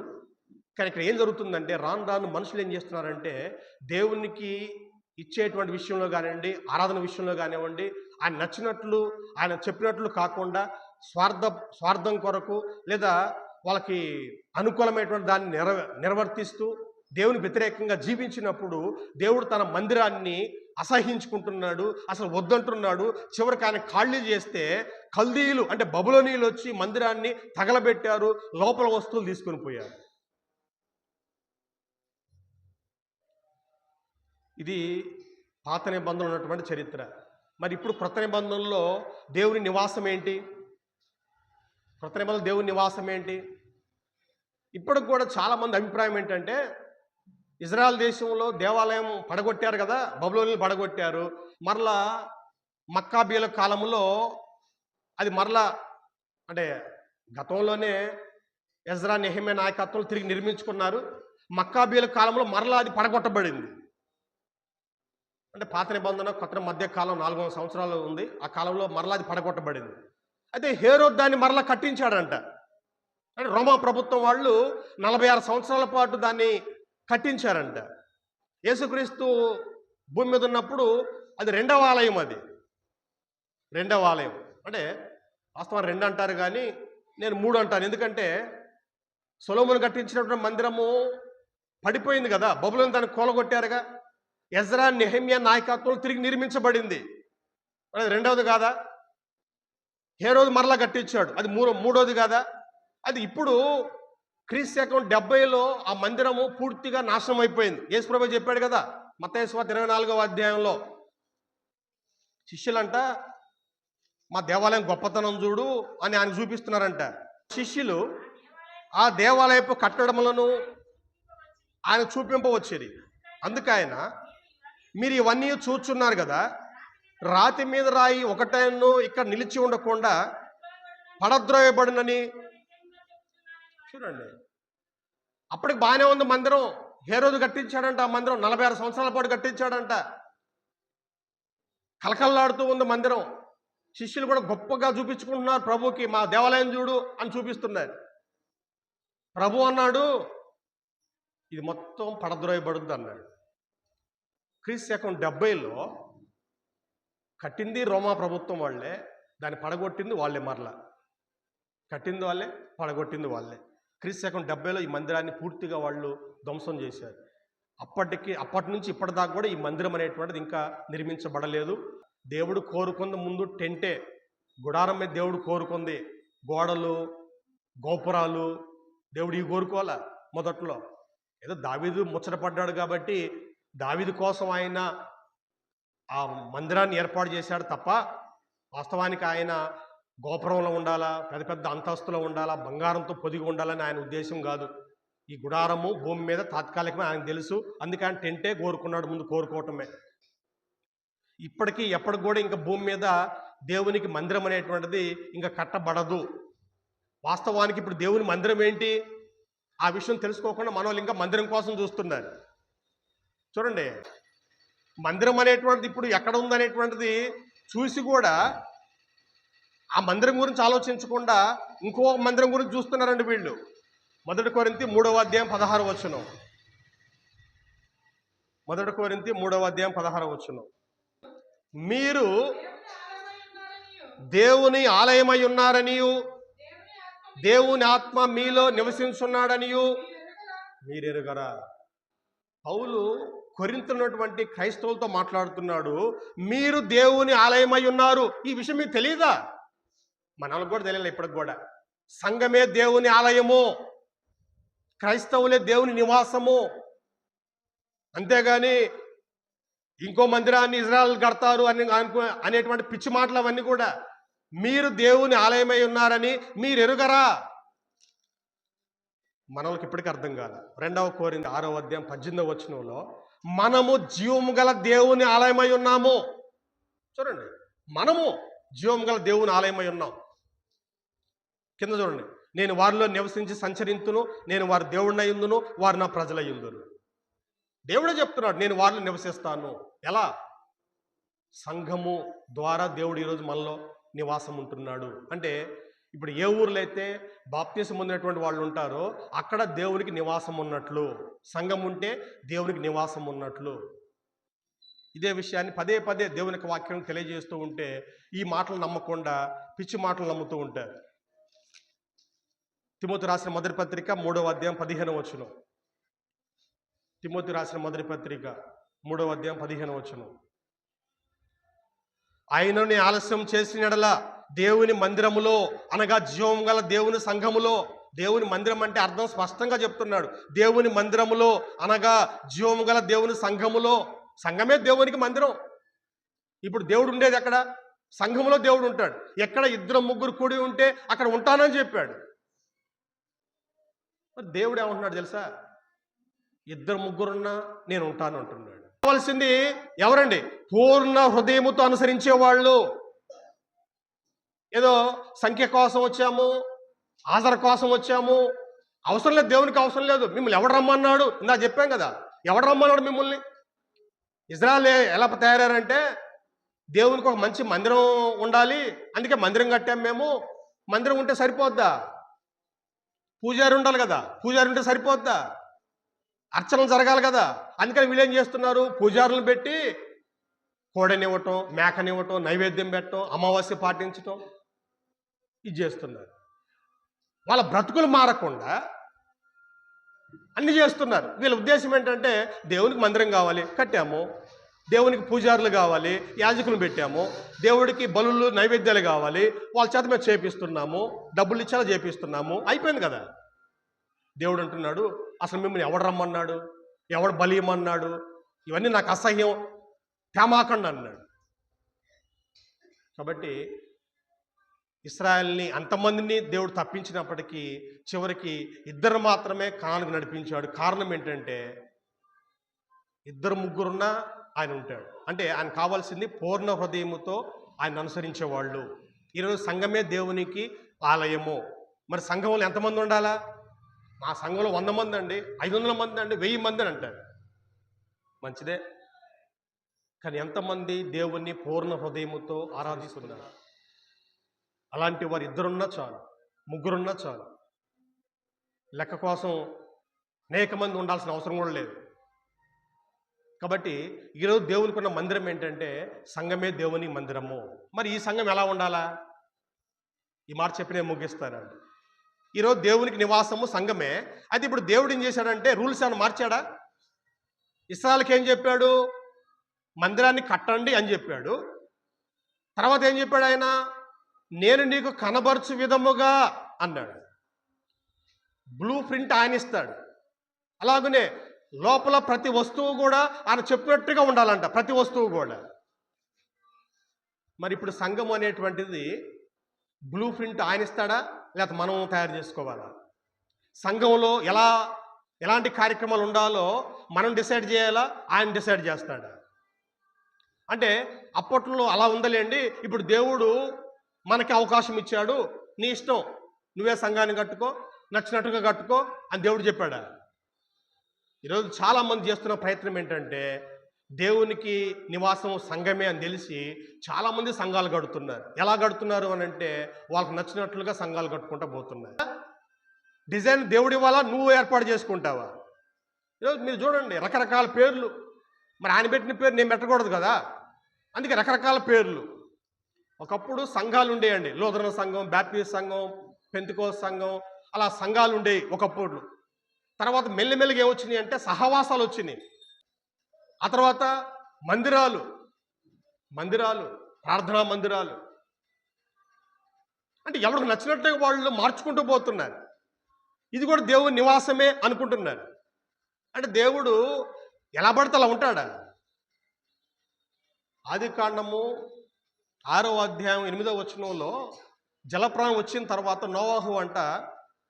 [SPEAKER 1] కానీ ఇక్కడ ఏం జరుగుతుందంటే, రాను రాను మనుషులు ఏం చేస్తున్నారంటే, దేవునికి ఇచ్చేటువంటి విషయంలో కానివ్వండి, ఆరాధన విషయంలో కానివ్వండి, ఆయన నచ్చినట్లు, ఆయన చెప్పినట్లు కాకుండా స్వార్థం కొరకు, లేదా వాళ్ళకి అనుకూలమైనటువంటి దాన్ని నిర్వర్తిస్తూ దేవుని వ్యతిరేకంగా జీవించినప్పుడు దేవుడు తన మందిరాన్ని అసహించుకుంటున్నాడు, అసలు వద్దంటున్నాడు. చివరికి ఆయన ఖాళీ చేస్తే కల్దీయులు అంటే బబులోనీయులు వచ్చి మందిరాన్ని తగలబెట్టారు, లోపల వస్తువులు తీసుకొని పోయారు. ఇది పాత నిబంధనలో ఉన్నటువంటి చరిత్ర. మరి ఇప్పుడు క్రొత్త నిబంధనలో దేవుని నివాసం ఏంటి? కృత నిబంధనలో దేవుని నివాసం ఏంటి? ఇప్పటికి కూడా చాలామంది అభిప్రాయం ఏంటంటే, ఇజ్రాయెల్ దేశంలో దేవాలయం పడగొట్టారు కదా, బబులోనులు పడగొట్టారు, మరలా మక్కాబీల కాలంలో అది మరలా అంటే గతంలోనే ఎజ్రా నెహెమ్యా నాయకత్వంలో తిరిగి నిర్మించుకున్నారు. మక్కాబీల కాలంలో మరలా అది పడగొట్టబడింది. అంటే పాత నిబంధన కొత్త మధ్య కాలం 400 సంవత్సరాలు ఉంది. ఆ కాలంలో మరలా అది పడగొట్టబడింది. అయితే హేరోద్ దాన్ని మరలా కట్టించాడంట. అంటే రోమా ప్రభుత్వం వాళ్ళు 46 సంవత్సరాల పాటు దాన్ని కట్టించారంట. యేసుక్రీస్తు భూమి మీద ఉన్నప్పుడు అది రెండవ ఆలయం. అది రెండవ ఆలయం. అంటే వాస్తవం 2 అంటారు కానీ నేను 3 అంటాను. ఎందుకంటే సొలొమోను కట్టించినటువంటి మందిరము పడిపోయింది కదా, బబులోను దాన్ని కూలగొట్టారుగా. ఎజ్రా నెహెమ్యా నాయకత్వంలో తిరిగి నిర్మించబడింది. అది రెండవది కాదా? హేరోదు మరలా కట్టించాడు, అది మూడోది కాదా? అది ఇప్పుడు క్రీస్తు శకం 70లో ఆ మందిరము పూర్తిగా నాశనం అయిపోయింది. యేసుప్రభు చెప్పాడు కదా మత్తయి సువార్త 24వ అధ్యాయంలో, శిష్యులంట మా దేవాలయం గొప్పతనం చూడు అని ఆయన చూపిస్తున్నారంట. శిష్యులు ఆ దేవాలయపు కట్టడములను ఆయన చూపింపవచ్చేది. అందుకే ఆయన, మీరు ఇవన్నీ చూచున్నారు కదా, రాతి మీద రాయి ఒకటైనను ఇక్కడ నిలిచి ఉండకుండా పడద్రోయబడినని. చూడండి, అప్పటికి బాగానే ఉంది మందిరం. హేరోదు కట్టించాడంట ఆ మందిరం, 46 సంవత్సరాల పాటు కట్టించాడంట. కలకల్లాడుతూ ఉంది మందిరం. శిష్యులు కూడా గొప్పగా చూపించుకుంటున్నారు ప్రభుకి, మా దేవాలయం చూడు అని చూపిస్తున్నారు. ప్రభు అన్నాడు ఇది మొత్తం పడద్రోయబడుద్ది అన్నాడు. క్రీస్తు శకం 70లో కట్టింది రోమా ప్రభుత్వం వాళ్ళే, దాన్ని పడగొట్టింది వాళ్ళే. మరలా కట్టింది వాళ్ళే, పడగొట్టింది వాళ్ళే. క్రీస్తు శకం 70లో ఈ మందిరాన్ని పూర్తిగా వాళ్ళు ధ్వంసం చేశారు. అప్పటి నుంచి ఇప్పటిదాకా కూడా ఈ మందిరం అనేటువంటిది ఇంకా నిర్మించబడలేదు. దేవుడు కోరుకుంది ముందు టెంటే, గుడారం మీద దేవుడు కోరుకుంది గోడలు, గోపురాలు. దేవుడు ఇవి కోరుకోవాలా మొదట్లో. ఏదో దావీదు ముచ్చటపడ్డాడు కాబట్టి దావీదు కోసం ఆయన ఆ మందిరాన్ని ఏర్పాటు చేశాడు తప్ప, వాస్తవానికి ఆయన గోపురంలో ఉండాలా, పెద్ద పెద్ద అంతస్తులో ఉండాలా, బంగారంతో పొదిగి ఉండాలని ఆయన ఉద్దేశం కాదు. ఈ గుడారము భూమి మీద తాత్కాలికమే ఆయనకు తెలుసు. అందుకే ఆయన టెంటే కోరుకున్నాడు, ముందు కోరుకోవటమే. ఇప్పటికీ ఎప్పటికి కూడా ఇంకా భూమి మీద దేవునికి మందిరం అనేటువంటిది ఇంకా కట్టబడదు. వాస్తవానికి ఇప్పుడు దేవుని మందిరం ఏంటి ఆ విషయం తెలుసుకోకుండా మన వాళ్ళు ఇంకా మందిరం కోసం చూస్తున్నారు. చూడండి, మందిరం అనేటువంటిది ఇప్పుడు ఎక్కడ ఉందనేటువంటిది చూసి కూడా ఆ మందిరం గురించి ఆలోచించకుండా ఇంకో మందిరం గురించి చూస్తున్నారండి వీళ్ళు. 1 కొరింథీ 3వ అధ్యాయం 16వ వచనం. 1 కొరింథీ 3వ అధ్యాయం 16వ వచనం. మీరు దేవుని ఆలయమై ఉన్నారనియు దేవుని ఆత్మ మీలో నివసించున్నాడనియు మీరెరుగరా. పౌలు కొరింథున్నటువంటి క్రైస్తవులతో మాట్లాడుతున్నాడు. మీరు దేవుని ఆలయమై ఉన్నారు. ఈ విషయం మీకు తెలియదా? మనకు కూడా తెలియదు ఇప్పటికి కూడా. సంఘమే దేవుని ఆలయము, క్రైస్తవులే దేవుని నివాసము. అంతేగాని ఇంకో మందిరాన్ని ఇజ్రాయెల్ కడతారు అనేటువంటి పిచ్చి మాటలు అవన్నీ కూడా. మీరు దేవుని ఆలయమై ఉన్నారని మీరు ఎరుగరా. మనకి ఇప్పటికీ అర్థం కాదు. 2 కొరింథీ 6వ అధ్యాయం 18వ వచనంలో మనము జీవము గల దేవుని ఆలయమై ఉన్నాము. చూడండి, మనము జీవము గల దేవుని ఆలయమై ఉన్నాం. కింద చూడండి, నేను వారిలో నివసించి సంచరింతును, నేను వారి దేవుడినై ఉందును, వారు నా ప్రజలై ఉందును. దేవుడే చెప్తున్నాడు నేను వారిలో నివసిస్తాను. ఎలా? సంఘము ద్వారా దేవుడు ఈరోజు మనలో నివాసం ఉంటున్నాడు. అంటే ఇప్పుడు ఏ ఊర్లో అయితే బాప్తీసం పొందినటువంటి వాళ్ళు ఉంటారో అక్కడ దేవునికి నివాసం ఉన్నట్లు, సంఘం ఉంటే దేవునికి నివాసం ఉన్నట్లు. ఇదే విషయాన్ని పదే పదే దేవునికి వాక్యం తెలియజేస్తూ ఉంటే ఈ మాటలు నమ్మకుండా పిచ్చి మాటలు నమ్ముతూ ఉంటారు. తిమోతి రాసిన మొదటి పత్రిక 3వ అధ్యాయం 15వ వచనం. తిమోతి రాసిన మొదటి పత్రిక 3వ అధ్యాయం 15వ వచనం. ఆయనని ఆలస్యం చేసిన ఎడల దేవుని మందిరములో, అనగా జీవం గల దేవుని సంఘములో. దేవుని మందిరం అంటే అర్థం స్పష్టంగా చెప్తున్నాడు. దేవుని మందిరములో అనగా జీవం గల దేవుని సంఘములో. సంఘమే దేవునికి మందిరం. ఇప్పుడు దేవుడు ఉండేది ఎక్కడ? సంఘంలో దేవుడు ఉంటాడు. ఎక్కడ ఇద్దరు ముగ్గురు కూడి ఉంటే అక్కడ ఉంటానని చెప్పాడు. మరి దేవుడు ఏమంటున్నాడు తెలుసా? ఇద్దరు ముగ్గురున్నా నేను ఉంటాను అంటున్నాడు. కావాల్సింది ఎవరండి? పూర్ణ హృదయముతో అనుసరించే వాళ్ళు. ఏదో సంఖ్య కోసం వచ్చాము, ఆధార కోసం వచ్చాము, అవసరం లేదు. దేవునికి అవసరం లేదు. మిమ్మల్ని ఎవడు రమ్మన్నాడు? ఇందా చెప్పాం కదా, ఎవడు రమ్మన్నాడు మిమ్మల్ని? ఇజ్రాయెల్ ఎలా తయారంటే దేవునికి ఒక మంచి మందిరం ఉండాలి, అందుకే మందిరం కట్టాం మేము. మందిరం ఉంటే సరిపోద్దా? పూజారి ఉండాలి కదా, పూజారి ఉంటే సరిపోద్దా? అర్చనలు జరగాలి కదా. అందుకని వీళ్ళు ఏం చేస్తున్నారు? పూజారులను పెట్టి కోడనివ్వటం, మేకనివ్వటం, నైవేద్యం పెట్టడం, అమావాస్య పాటించటం, ఇది చేస్తున్నారు. వాళ్ళ బ్రతుకులు మారకుండా అన్ని చేస్తున్నారు. వీళ్ళ ఉద్దేశం ఏంటంటే దేవునికి మందిరం కావాలి, కట్టాము. దేవునికి పూజారులు కావాలి, యాజకులు పెట్టాము. దేవుడికి బలులు నైవేద్యాలు కావాలి, వాళ్ళ చేత మేము చేపిస్తున్నాము, డబ్బులు ఇచ్చేలా చేపిస్తున్నాము. అయిపోయింది కదా. దేవుడు అంటున్నాడు, అసలు మిమ్మల్ని ఎవడు రమ్మన్నాడు? ఎవడు బలి ఇమ్మన్నాడు? ఇవన్నీ నాకు అసహ్యం, తేమాకండి అన్నాడు. కాబట్టి ఇశ్రాయేల్ని అంతమందిని దేవుడు తప్పించినప్పటికీ చివరికి ఇద్దరు మాత్రమే కానానుకు నడిపించాడు. కారణం ఏంటంటే ఇద్దరు ముగ్గురున్నా ఆయన ఉంటాడు. అంటే ఆయన కావాల్సింది పూర్ణ హృదయముతో ఆయన అనుసరించేవాళ్ళు. ఈరోజు సంఘమే దేవునికి ఆలయము. మరి సంఘంలో ఎంతమంది ఉండాలా? మా సంఘంలో 100 మంది అండి, 500 మంది అండి, 1000 మంది అని అంటారు. మంచిదే, కానీ ఎంతమంది దేవుణ్ణి పూర్ణ హృదయముతో ఆరాధిస్తున్నారు? అలాంటి వారు ఇద్దరున్నా చాలు, ముగ్గురున్నా చాలు. లెక్క కోసం అనేక మంది ఉండాల్సిన అవసరం కూడా లేదు. కాబట్టి ఈరోజు దేవునికి ఉన్న మందిరం ఏంటంటే సంఘమే దేవుని మందిరము. మరి ఈ సంఘం ఎలా ఉండాలా? ఈ మాట చెప్పి నేను ముగిస్తానండి. ఈరోజు దేవునికి నివాసము సంఘమే. అయితే ఇప్పుడు దేవుడు ఏం చేశాడంటే రూల్స్ ఏమైనా మార్చాడా? ఇశ్రాయేలుకి ఏం చెప్పాడు? మందిరాన్ని కట్టండి అని చెప్పాడు. తర్వాత ఏం చెప్పాడు ఆయన? నేను నీకు కనబరచు విధముగా అన్నాడు. బ్లూ ప్రింట్ ఆయన ఇస్తాడు. అలాగనే లోపల ప్రతి వస్తువు కూడా ఆయన చెప్పినట్టుగా ఉండాలంట, ప్రతి వస్తువు కూడా. మరి ఇప్పుడు సంఘం అనేటువంటిది బ్లూ ప్రింట్ ఆయన ఇస్తాడా, లేకపోతే మనం తయారు చేసుకోవాలా? సంఘంలో ఎలాంటి కార్యక్రమాలు ఉండాలో మనం డిసైడ్ చేయాలా, ఆయన డిసైడ్ చేస్తాడా? అంటే అప్పట్లో అలా ఉందలేండి, ఇప్పుడు దేవుడు మనకి అవకాశం ఇచ్చాడు, నీ ఇష్టం, నువ్వే సంఘాన్ని కట్టుకో, నచ్చినట్టుగా కట్టుకో అని దేవుడు చెప్పాడా? ఈరోజు చాలామంది చేస్తున్న ప్రయత్నం ఏంటంటే దేవునికి నివాసం సంఘమే అని తెలిసి చాలామంది సంఘాలు కడుతున్నారు. ఎలా కడుతున్నారు అని అంటే వాళ్ళకి నచ్చినట్లుగా సంఘాలు కట్టుకుంటూ పోతున్నారు. డిజైన్ దేవుడి వల్ల నువ్వు ఏర్పాటు చేసుకుంటావా? ఈరోజు మీరు చూడండి, రకరకాల పేర్లు. మరి ఆయన పెట్టిన పేరు నేను పెట్టకూడదు కదా, అందుకే రకరకాల పేర్లు. ఒకప్పుడు సంఘాలు ఉండేయండి, లూథరన్ సంఘం, బ్యాప్టిస్ట్ సంఘం, పెంతెకోస్తు సంఘం, అలా సంఘాలు ఉండేవి ఒకప్పుడు. తర్వాత మెల్లిమెల్లిగా ఏమొచ్చినాయి అంటే సహవాసాలు వచ్చినాయి. ఆ తర్వాత మందిరాలు, ప్రార్థనా మందిరాలు. అంటే ఎవరికి నచ్చినట్టుగా వాళ్ళు మార్చుకుంటూ పోతున్నారు. ఇది కూడా దేవుని నివాసమే అనుకుంటున్నారు. అంటే దేవుడు ఎలా పడితే అలా ఉంటాడా? ఆదికాండము 6వ అధ్యాయం 8వ వచనంలో జలప్రాణం వచ్చిన తర్వాత నోవాహు అంట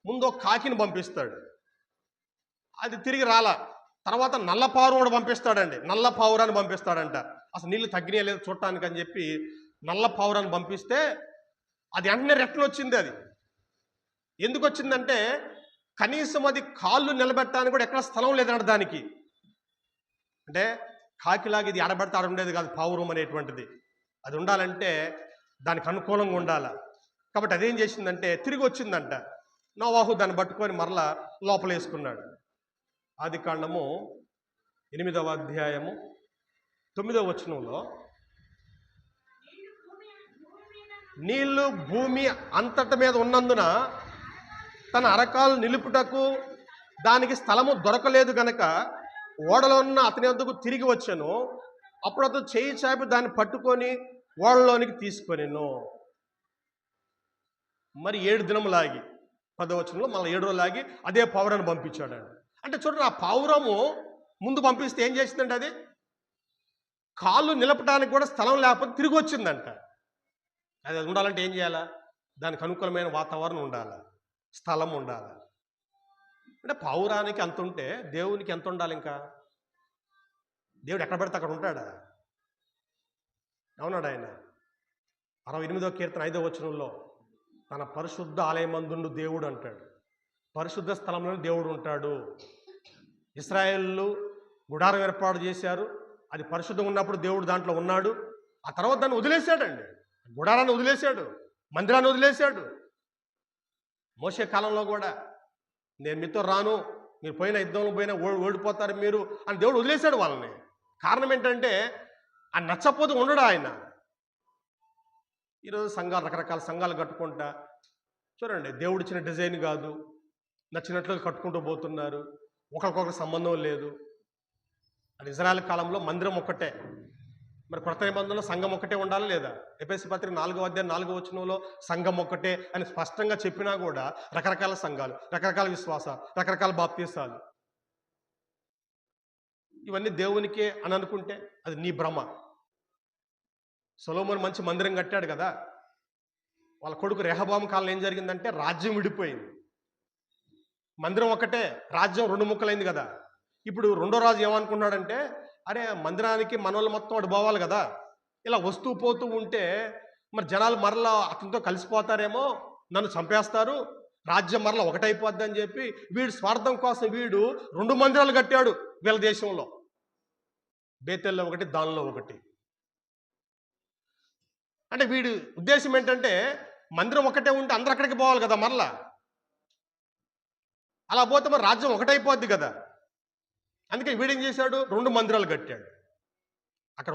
[SPEAKER 1] ముందు ఒక కాకిని పంపిస్తాడు, అది తిరిగి రాలా. తర్వాత నల్ల పావురం కూడా పంపిస్తాడండి, నల్ల పావురాన్ని పంపిస్తాడంట. అసలు నీళ్ళు తగ్గినాయో లేదు చూడటానికి అని చెప్పి నల్ల పావురాన్ని పంపిస్తే అది వెంటనే రెట్లు వచ్చింది. అది ఎందుకు వచ్చిందంటే కనీసం అది కాళ్ళు నిలబెట్టడానికి కూడా ఎక్కడ స్థలం లేదంట దానికి. అంటే కాకిలాగా ఇది ఆడబెడితే ఆడ ఉండేది కాదు పావురం అనేటువంటిది. అది ఉండాలంటే దానికి అనుకూలంగా ఉండాలి. కాబట్టి అదేం చేసిందంటే తిరిగి వచ్చిందంట. నోవాహు దాన్ని పట్టుకొని మరలా లోపల వేసుకున్నాడు. ఆదికాండము 8వ అధ్యాయము 9వ వచనంలో నీళ్లు భూమి అంతటి మీద ఉన్నందున తన అరకాలు నిలుపుటకు దానికి స్థలము దొరకలేదు గనక ఓడలో ఉన్న అతని వద్దకు తిరిగి వచ్చాను. అప్పుడు అతను చేయి చాపి దాన్ని పట్టుకొని ఓడలోనికి తీసుకొనిను. మరి 7 దినములాగి 10వ వచనంలో మళ్ళీ 7 రోజులు లాగి అదే పావురాన్ని పంపించాడు. అంటే చూడండి, ఆ పావురము ముందు పంపిస్తే ఏం చేసిందంటే అది కాళ్ళు నిలపడానికి కూడా స్థలం లేకపోతే తిరిగి వచ్చిందంట. అది ఉండాలంటే ఏం చేయాలా? దానికి అనుకూలమైన వాతావరణం ఉండాలి, స్థలం ఉండాలి. అంటే పావురానికి అంత ఉంటే దేవునికి ఎంత ఉండాలి? ఇంకా దేవుడు ఎక్కడ పెడితే అక్కడ ఉంటాడా? అవునాడు ఆయన 68వ కీర్తన 5వ వచనంలో తన పరిశుద్ధ ఆలయమందుండు దేవుడు అంటాడు. పరిశుద్ధ స్థలంలో దేవుడు ఉంటాడు. ఇశ్రాయేలు గుడారం ఏర్పాటు చేశారు, అది పరిశుద్ధంగా ఉన్నప్పుడు దేవుడు దాంట్లో ఉన్నాడు. ఆ తర్వాత దాన్ని వదిలేశాడండి, గుడారాన్ని వదిలేశాడు, మందిరాన్ని వదిలేశాడు. మోషే కాలంలో కూడా నేను మీతో రాను, మీరు పోయిన యుద్ధంలో పోయినా ఓడిపోతారు మీరు అని దేవుడు వదిలేశాడు వాళ్ళని. కారణం ఏంటంటే ఆ నచ్చపోతే ఉండడు ఆయన. ఈరోజు సంఘాలు, రకరకాల సంఘాలు కట్టుకుంటా చూడండి, దేవుడిచ్చిన డిజైన్ కాదు, నచ్చినట్లుగా కట్టుకుంటూ పోతున్నారు, ఒకరికొకరు సంబంధం లేదు. అది ఇజ్రాయెల్ కాలంలో మందిరం ఒక్కటే, మరి కొత్త నిబంధనలో సంఘం ఒక్కటే ఉండాలి లేదా? ఎఫెసీ పత్రిక 4వ అధ్యాయం 4వ వచనంలో సంఘం ఒక్కటే అని స్పష్టంగా చెప్పినా కూడా రకరకాల సంఘాలు, రకరకాల విశ్వాసాలు, రకరకాల బాప్తీసాలు, ఇవన్నీ దేవునికే అని అనుకుంటే అది నీ భ్రమ. సొలొమోను మంచి మందిరం కట్టాడు కదా, వాళ్ళ కొడుకు రెహబాము కాలం ఏం జరిగిందంటే రాజ్యం విడిపోయింది. మందిరం ఒకటే, రాజ్యం 2 ముక్కలైంది కదా. ఇప్పుడు రెండో రాజు ఏమనుకున్నాడంటే, అరే మందిరానికి మనోళ్ళు మొత్తం అటు పోవాలి కదా, ఇలా వస్తూ పోతూ ఉంటే మరి జనాలు మరలా అతనితో కలిసిపోతారేమో, నన్ను చంపేస్తారు, రాజ్యం మరలా ఒకటైపోద్ది అని చెప్పి వీడు స్వార్థం కోసం వీడు 2 మందిరాలు కట్టాడు వీళ్ళ దేశంలో. బేతెల్లో ఒకటి, దానిలో ఒకటి. అంటే వీడి ఉద్దేశం ఏంటంటే మందిరం ఒకటే ఉంటే అందరు అక్కడికి పోవాలి కదా మరలా, అలా పోతే మరి రాజ్యం ఒకటైపోద్ది కదా. అందుకే వీడేం చేశాడు, 2 మందిరాలు కట్టాడు. అక్కడ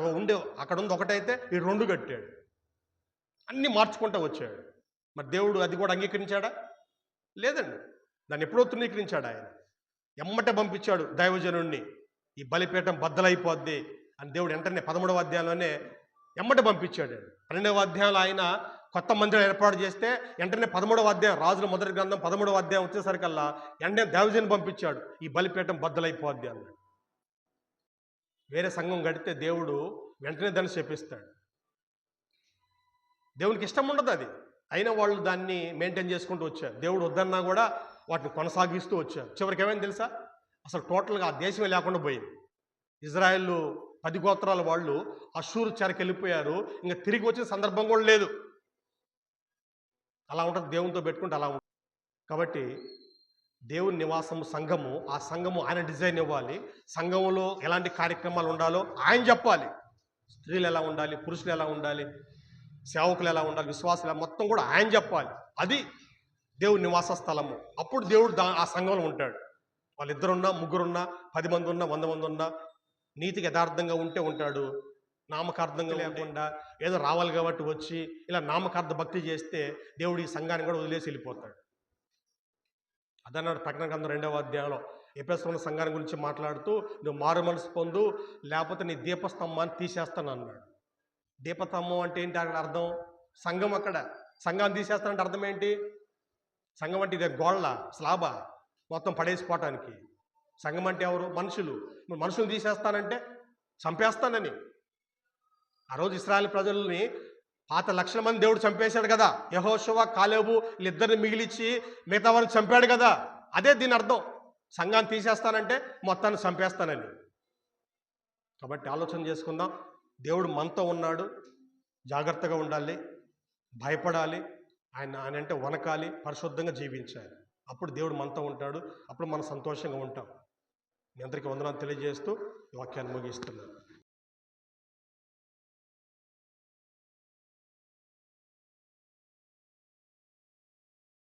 [SPEAKER 1] ఉంది ఒకటైతే ఈ 2 కట్టాడు. అన్నీ మార్చుకుంటూ వచ్చాడు. మరి దేవుడు అది కూడా అంగీకరించాడా? లేదండి. దాన్ని ఎప్పుడో తృణీకరించాడు ఆయన. ఎమ్మటే పంపించాడు దైవజనుణ్ణి, ఈ బలిపీఠం బద్దలైపోద్ది అని దేవుడు వెంటనే 13వ అధ్యాయంలోనే ఎమ్మటే పంపించాడు. 12వ అధ్యాయంలో ఆయన కొత్త మందిరం ఏర్పాటు చేస్తే వెంటనే 13వ అధ్యాయం, రాజుల మొదటి గ్రంథం 13వ అధ్యాయం వచ్చేసరికల్లా వెంటనే దైవజనుని పంపించాడు, ఈ బలిపీఠం బద్దలైపోద్ది అన్నాడు. వేరే సంఘం కడితే దేవుడు వెంటనే దాన్ని శపిస్తాడు. దేవునికి ఇష్టం ఉండదు అది, అయినా వాళ్ళు దాన్ని మెయింటైన్ చేసుకుంటూ వచ్చారు. దేవుడు వద్దన్నా కూడా వాటిని కొనసాగిస్తూ వచ్చారు. చివరికి ఏమైంది తెలుసా, అసలు టోటల్గా ఆ దేశమే లేకుండా పోయింది. ఇజ్రాయెల్ 10 గోత్రాల వాళ్ళు అషూరు చెరకి వెళ్ళిపోయారు, ఇంకా తిరిగి వచ్చిన సందర్భం కూడా లేదు. అలా ఉంటుంది, దేవునితో పెట్టుకుంటే అలా ఉంటుంది. కాబట్టి దేవుని నివాసము సంఘము, ఆ సంఘము ఆయన డిజైన్ ఇవ్వాలి. సంఘంలో ఎలాంటి కార్యక్రమాలు ఉండాలో ఆయన చెప్పాలి. స్త్రీలు ఎలా ఉండాలి, పురుషులు ఎలా ఉండాలి, సేవకులు ఎలా ఉండాలి, విశ్వాసులు మొత్తం కూడా ఆయన చెప్పాలి. అది దేవుని నివాస స్థలము. అప్పుడు దేవుడు ఆ సంఘంలో ఉంటాడు. వాళ్ళిద్దరున్నా, ముగ్గురున్నా, 10 మంది ఉన్నా, 100 మంది ఉన్నా, నీతికి యథార్థంగా ఉంటే ఉంటాడు. నామకార్థంగా లేకుండా ఏదో రావాలి కాబట్టి వచ్చి ఇలా నామకార్థ భక్తి చేస్తే దేవుడు ఈ సంఘాన్ని కూడా వదిలేసి వెళ్ళిపోతాడు. అదన్నాడు ప్రకటన గ్రంథం 2వ అధ్యాయంలో ఎఫెసీయుల సంఘాన్ని గురించి మాట్లాడుతూ, నువ్వు మారు మనసు పొందు, లేకపోతే నీ దీపస్తంభాన్ని తీసేస్తాను అన్నాడు. దీపస్తంభం అంటే ఏంటి అక్కడ అర్థం? సంఘం. అక్కడ సంఘాన్ని తీసేస్తానంటే అర్థం ఏంటి? సంఘం అంటే ఇదే గోళ్ళ స్లాబా మొత్తం పడేసిపోవటానికి. సంఘం అంటే ఎవరు? మనుషులు. మనుషులు తీసేస్తానంటే చంపేస్తానని. ఆ రోజు ఇశ్రాయేలు ప్రజల్ని పాత 1,00,000 మంది దేవుడు చంపేశాడు కదా. యెహోషువ, కాలేబు వీళ్ళిద్దరిని మిగిలిచ్చి మిగతా వారిని చంపాడు కదా. అదే దీని అర్థం. సంఘాన్ని తీసేస్తానంటే మొత్తాన్ని చంపేస్తానని. కాబట్టి ఆలోచన చేసుకుందాం. దేవుడు మనతో ఉన్నాడు, జాగ్రత్తగా ఉండాలి, భయపడాలి, ఆయన అంటే వనకాలి, పరిశుద్ధంగా జీవించాలి. అప్పుడు దేవుడు మనతో ఉంటాడు, అప్పుడు మనం సంతోషంగా ఉంటాం. మీ అందరికీ వందనాలు తెలియజేస్తూ ఈ వాక్యాన్ని ముగిస్తున్నాను.